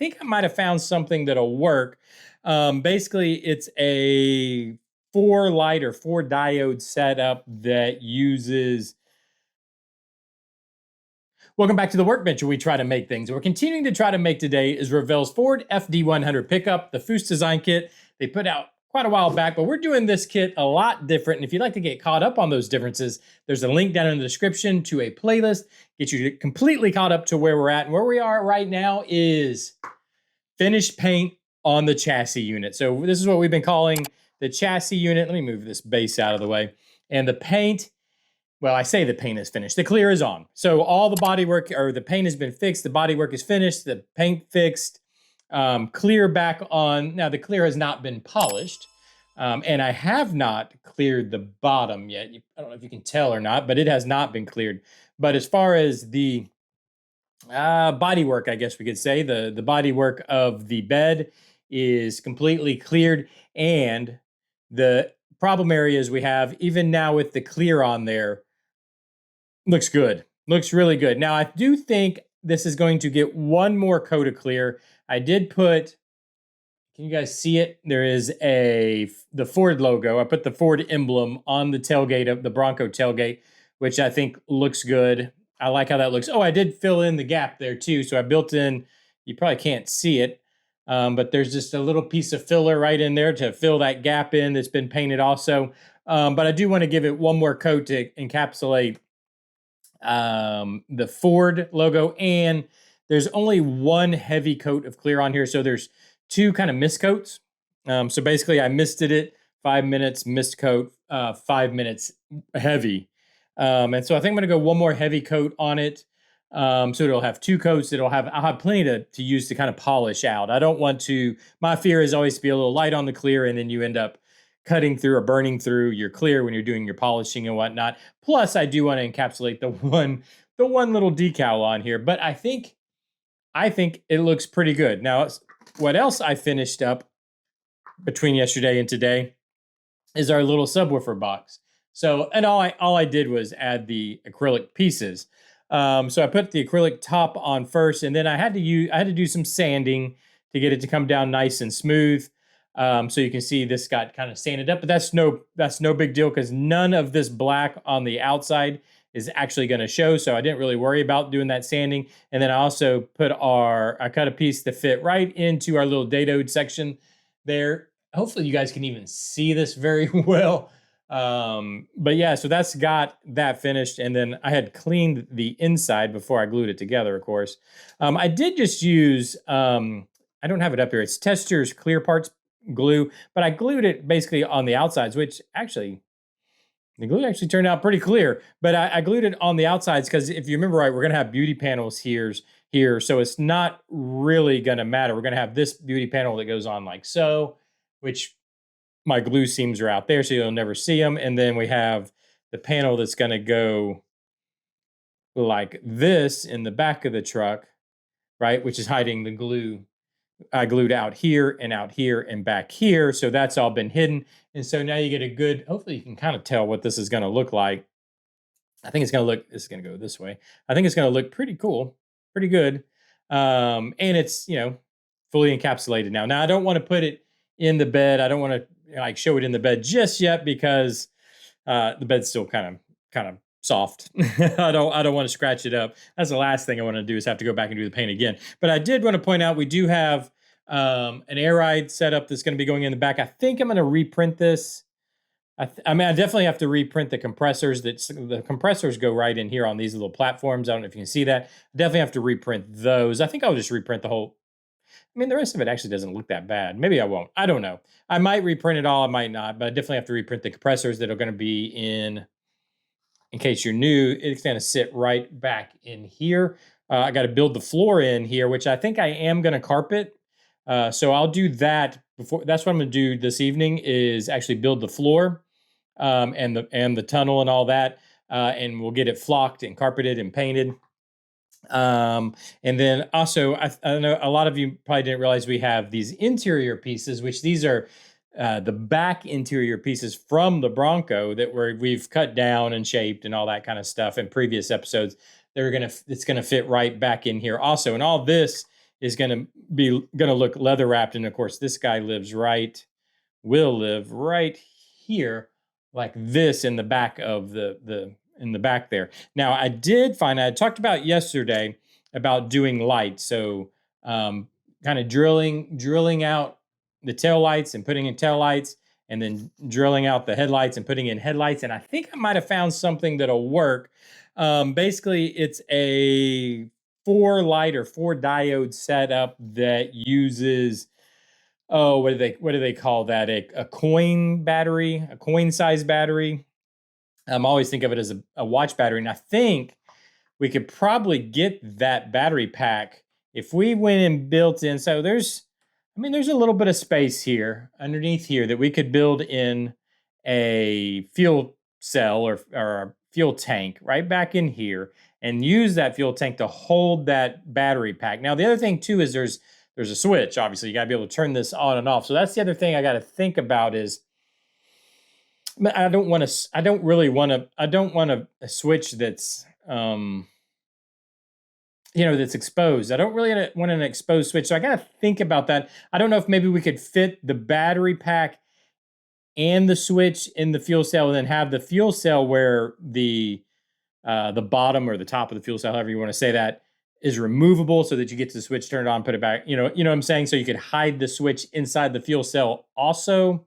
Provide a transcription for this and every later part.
think I might have found something that'll work. Basically, it's a 4 light or 4 diode setup that uses. Welcome back to the workbench where we try to make things. What we're continuing to try to make today is Revell's Ford FD-100 pickup, the Foose design kit they put out quite a while back, but we're doing this kit a lot different. And if you'd like to get caught up on those differences, there's a link down in the description to a playlist, get you completely caught up to where we're at. And where we are right now is finished paint on the chassis unit. So this is what we've been calling the chassis unit. Let me move this base out of the way. And the paint, well, I say the paint is finished. The clear is on. So all the bodywork, or the paint has been fixed. The bodywork is finished. The paint fixed. Clear back on. Now the clear has not been polished. And I have not cleared the bottom yet. I don't know if you can tell or not, but it has not been cleared. But as far as the bodywork, I guess we could say, the bodywork of the bed is completely cleared. And the problem areas we have, even now with the clear on there, looks good. Looks really good. Now, I do think this is going to get one more coat of clear. I did put, can you guys see it? There is the Ford logo. I put the Ford emblem on the tailgate of the Bronco tailgate, which I think looks good. I like how that looks. Oh, I did fill in the gap there too. So I built in, you probably can't see it, but there's just a little piece of filler right in there to fill that gap in that's been painted also. But I do want to give it one more coat to encapsulate the Ford logo, and there's only one heavy coat of clear on here. So there's two kind of mist coats. So basically I misted it 5 minutes, mist coat, 5 minutes heavy. And so I think I'm going to go one more heavy coat on it. So it'll have two coats. I'll have plenty to use to kind of polish out. I don't want to, my fear is always to be a little light on the clear and then you end up cutting through or burning through your clear when you're doing your polishing and whatnot. Plus, I do want to encapsulate the one little decal on here, but I think it looks pretty good. Now, what else I finished up between yesterday and today is our little subwoofer box. So, and all I did was add the acrylic pieces. So I put the acrylic top on first, and then I had to do some sanding to get it to come down nice and smooth. So you can see this got kind of sanded up, but that's no big deal because none of this black on the outside is actually going to show. So I didn't really worry about doing that sanding. And then I also I cut a piece to fit right into our little dado section there. Hopefully you guys can even see this very well. But yeah, so that's got that finished. And then I had cleaned the inside before I glued it together, of course. I did just use, I don't have it up here. It's Tester's Clear Parts glue, but I glued it basically on the outsides, which actually, the glue actually turned out pretty clear, but I glued it on the outsides because if you remember right, we're going to have beauty panels here. So it's not really going to matter. We're going to have this beauty panel that goes on like so, which my glue seams are out there, so you'll never see them. And then we have the panel that's going to go like this in the back of the truck, right? Which is hiding the glue. I glued out here and back here. So that's all been hidden. And so now you get a good, hopefully you can kind of tell what this is going to look like. I think it's going to look, this is going to go this way. I think it's going to look pretty cool, pretty good. And it's, fully encapsulated now. Now I don't want to put it in the bed. I don't want to like show it in the bed just yet because the bed's still kind of soft. I don't want to scratch it up. That's the last thing I want to do is have to go back and do the paint again. But I did want to point out we do have an air ride setup that's going to be going in the back. I think I'm going to reprint this. I definitely have to reprint the compressors. The compressors go right in here on these little platforms. I don't know if you can see that. I definitely have to reprint those. I think I'll just reprint the whole. The rest of it actually doesn't look that bad. Maybe I won't. I don't know. I might reprint it all. I might not. But I definitely have to reprint the compressors that are going to be in case you're new, it's going to sit right back in here. I got to build the floor in here, which I think I am going to carpet. So I'll do that before. That's what I'm going to do this evening is actually build the floor and the tunnel and all that. And we'll get it flocked and carpeted and painted. And then also, I know a lot of you probably didn't realize we have these interior pieces, which these are the back interior pieces from the Bronco that we've cut down and shaped and all that kind of stuff in previous episodes. It's gonna fit right back in here also. And all this is going to look leather wrapped. And of course, this guy will live right here like this in the back of in the back there. Now, I did find, I talked about yesterday about doing lights. So kind of drilling out the tail lights and putting in tail lights, and then drilling out the headlights and putting in headlights. And I think I might have found something that'll work. Basically, it's a 4 light or 4 diode setup that uses, oh, what do they call that? A coin battery, a coin size battery. I always think of it as a watch battery. And I think we could probably get that battery pack if we went and built in. So there's a little bit of space here underneath here that we could build in a fuel cell or a fuel tank right back in here and use that fuel tank to hold that battery pack. Now, the other thing too is there's a switch. Obviously, you got to be able to turn this on and off. So that's the other thing I got to think about is I don't want a switch that's that's exposed. I don't really want an exposed switch. So I got to think about that. I don't know if maybe we could fit the battery pack and the switch in the fuel cell, and then have the fuel cell where the bottom or the top of the fuel cell, however you want to say that, is removable, so that you get to the switch, turn it on, put it back. You know what I'm saying? So you could hide the switch inside the fuel cell also.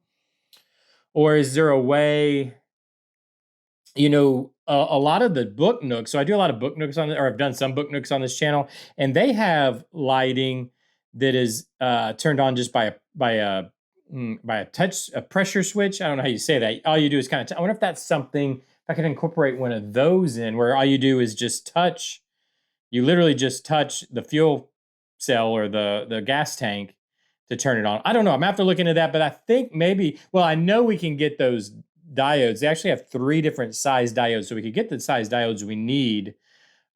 Or is there a way, a lot of the book nooks, so I do a lot of book nooks or I've done some book nooks on this channel, and they have lighting that is turned on just by a pressure switch. I don't know how you say that. All you do is kind of, I wonder if that's something, if I could incorporate one of those in, where all you do is just you literally just touch the fuel cell or the gas tank to turn it on. I don't know. I'm gonna have to look into that, but I think maybe, well, I know we can get those diodes. They actually have 3 different size diodes, so we could get the size diodes we need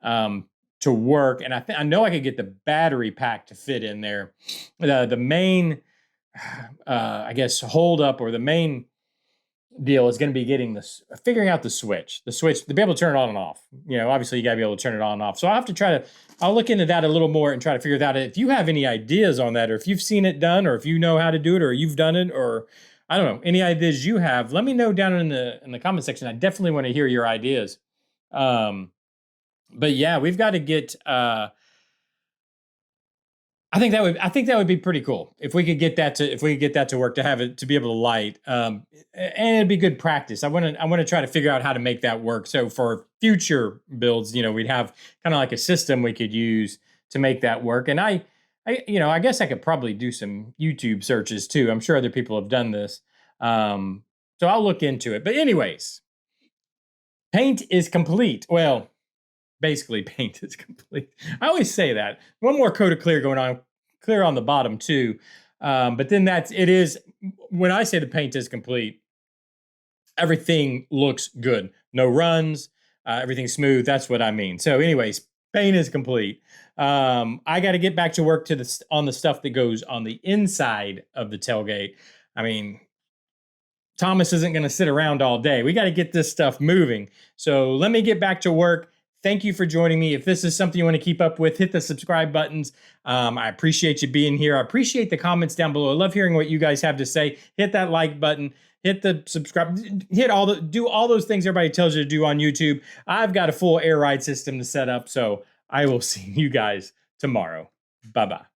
to work. And I know I could get the battery pack to fit in there. The main, I guess, hold up, or the main deal is going to be figuring out the switch to be able to turn it on and off. Obviously you got to be able to turn it on and off. So I'll look into that a little more and try to figure that out. If you have any ideas on that, or if you've seen it done, or if you know how to do it, or you've done it, or I don't know, any ideas you have, let me know down in the comment section. I definitely want to hear your ideas. But yeah, we've got to get, I think that would be pretty cool if we could get that to work, to have it, to be able to light, and it'd be good practice. I want to try to figure out how to make that work. So for future builds, we'd have kind of like a system we could use to make that work. And I guess I could probably do some YouTube searches too. I'm sure other people have done this, so I'll look into it. But anyways, paint is complete. Well, basically, paint is complete. I always say that. One more coat of clear on the bottom too. But then when I say the paint is complete, everything looks good. No runs, everything's smooth. That's what I mean. So anyways, paint is complete. I got to get back to work on the stuff that goes on the inside of the tailgate. I mean, Thomas isn't going to sit around all day. We got to get this stuff moving. So let me get back to work. Thank you for joining me. If this is something you want to keep up with, hit the subscribe buttons. I appreciate you being here. I appreciate the comments down below. I love hearing what you guys have to say. Hit that like button. Hit the subscribe. Do all those things everybody tells you to do on YouTube. I've got a full air ride system to set up, so I will see you guys tomorrow. Bye-bye.